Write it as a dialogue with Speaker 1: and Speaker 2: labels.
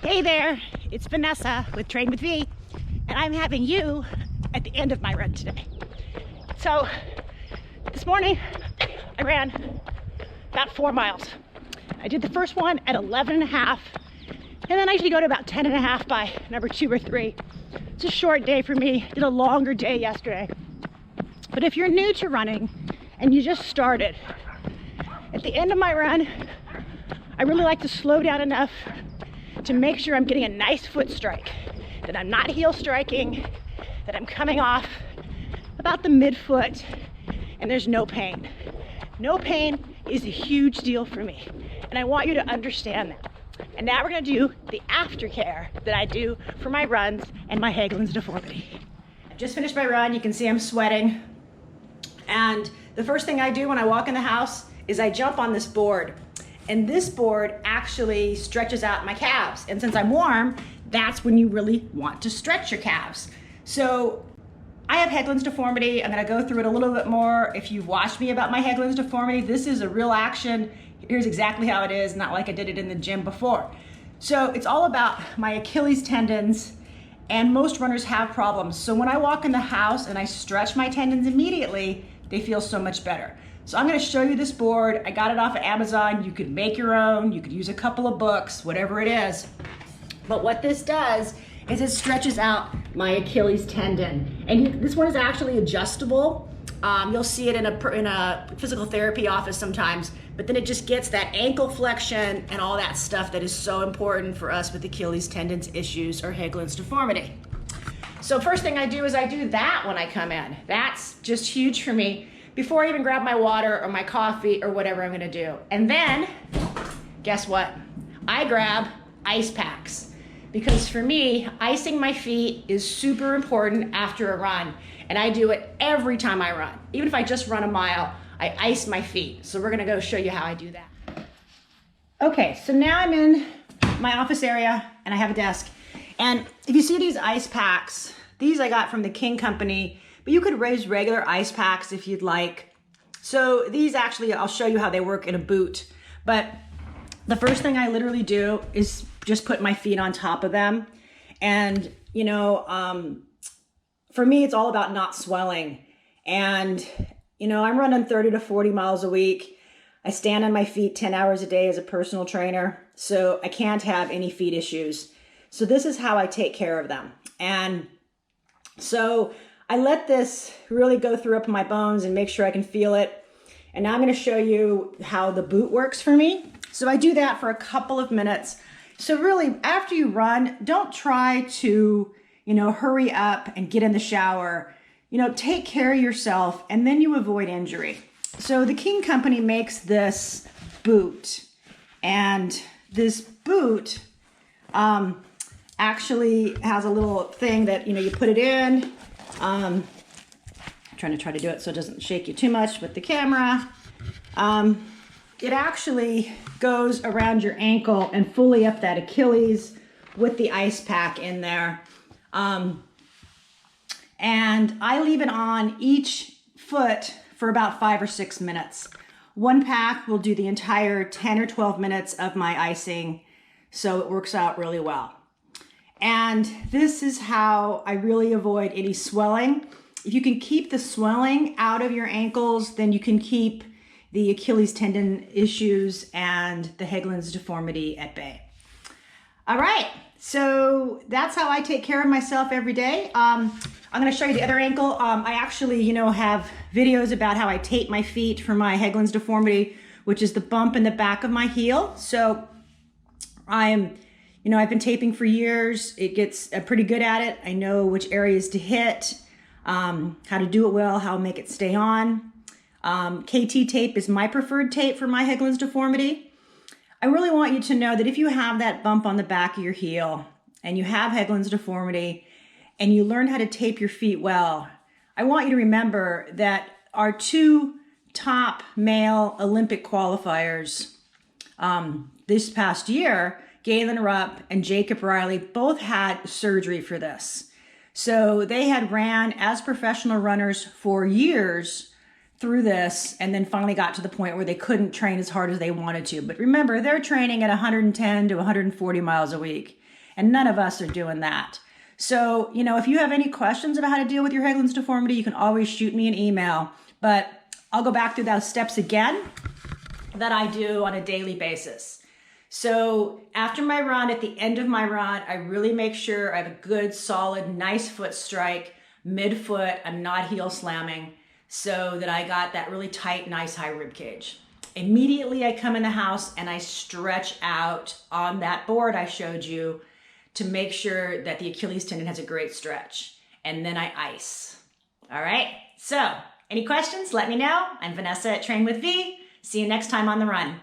Speaker 1: Hey there, it's Vanessa with Train with V, and I'm having you at the end of my run today. So this morning I ran about 4 miles. I did the first one at 11 and a half, and then I usually go to about 10 and a half by number 2 or 3. It's a short day for me. Did a longer day yesterday. But if you're new to running and you just started, at the end of my run, I really like to slow down enough to make sure I'm getting a nice foot strike, that I'm not heel striking, that I'm coming off about the midfoot, and there's no pain. No pain is a huge deal for me, and I want you to understand that. And now we're gonna do the aftercare that I do for my runs and my Heglund's deformity. I just finished my run. You can see I'm sweating. And the first thing I do when I walk in the house is I jump on this board. And this board actually stretches out my calves. And since I'm warm, that's when you really want to stretch your calves. So I have Heglund's deformity. I'm gonna go through it a little bit more. If you've watched me about my Heglund's deformity, this is a real action. Here's exactly how it is, not like I did it in the gym before. So it's all about my Achilles tendons, and most runners have problems. So when I walk in the house and I stretch my tendons immediately, they feel so much better. So I'm gonna show you this board. I got it off of Amazon. You could make your own. You could use a couple of books, whatever it is. But what this does is it stretches out my Achilles tendon. And this one is actually adjustable. You'll see it in a physical therapy office sometimes, but then it just gets that ankle flexion and all that stuff that is so important for us with Achilles tendons issues or Heglund's deformity. So first thing I do is I do that when I come in. That's just huge for me before I even grab my water or my coffee or whatever I'm gonna do. And then, guess what? I grab ice packs, because for me, icing my feet is super important after a run. And I do it every time I run. Even if I just run a mile, I ice my feet. So we're gonna go show you how I do that. Okay, so now I'm in my office area and I have a desk. And if you see these ice packs, these I got from the King Company, but you could raise regular ice packs if you'd like. So these actually, I'll show you how they work in a boot. But the first thing I literally do is just put my feet on top of them. And, you know, for me, it's all about not swelling. And, you know, I'm running 30 to 40 miles a week. I stand on my feet 10 hours a day as a personal trainer, so I can't have any feet issues. So this is how I take care of them. And so I let this really go through up my bones and make sure I can feel it. And now I'm going to show you how the boot works for me. So I do that for a couple of minutes. So really, after you run, don't try to, you know, hurry up and get in the shower. You know, take care of yourself, and then you avoid injury. So the King Company makes this boot, and this boot actually has a little thing that, you know, you put it in. I'm trying to do it so it doesn't shake you too much with the camera. It actually goes around your ankle and fully up that Achilles with the ice pack in there. And I leave it on each foot for about 5 or 6 minutes. One pack will do the entire 10 or 12 minutes of my icing, so it works out really well. And this is how I really avoid any swelling. If you can keep the swelling out of your ankles, then you can keep the Achilles tendon issues and the Heglund's deformity at bay. All right, so that's how I take care of myself every day. I'm gonna show you the other ankle. I actually, you know, have videos about how I tape my feet for my Heglund's deformity, which is the bump in the back of my heel. So you know, I've been taping for years. I'm pretty good at it. I know which areas to hit, how to do it well, how to make it stay on. KT tape is my preferred tape for my Heglund's deformity. I really want you to know that if you have that bump on the back of your heel and you have Heglund's deformity and you learn how to tape your feet well, I want you to remember that our 2 top male Olympic qualifiers this past year, Galen Rupp and Jacob Riley, both had surgery for this. So they had ran as professional runners for years
Speaker 2: through this and then finally got to the point where they couldn't train as hard as they wanted to. But remember, they're training at 110 to 140 miles a week, and none of us are doing that. So, if you have any questions about how to deal with your Heglund's deformity, you can always shoot me an email. But I'll go back through those steps again that I do on a daily basis. So after my run, at the end of my run, I really make sure I have a good, solid, nice foot strike, midfoot. I'm not heel slamming, so that I got that really tight, nice high rib cage. Immediately I come in the house and I stretch out on that board I showed you to make sure that the Achilles tendon has a great stretch. And then I ice. All right, so any questions, let me know. I'm Vanessa at Train with V. See you next time on the run.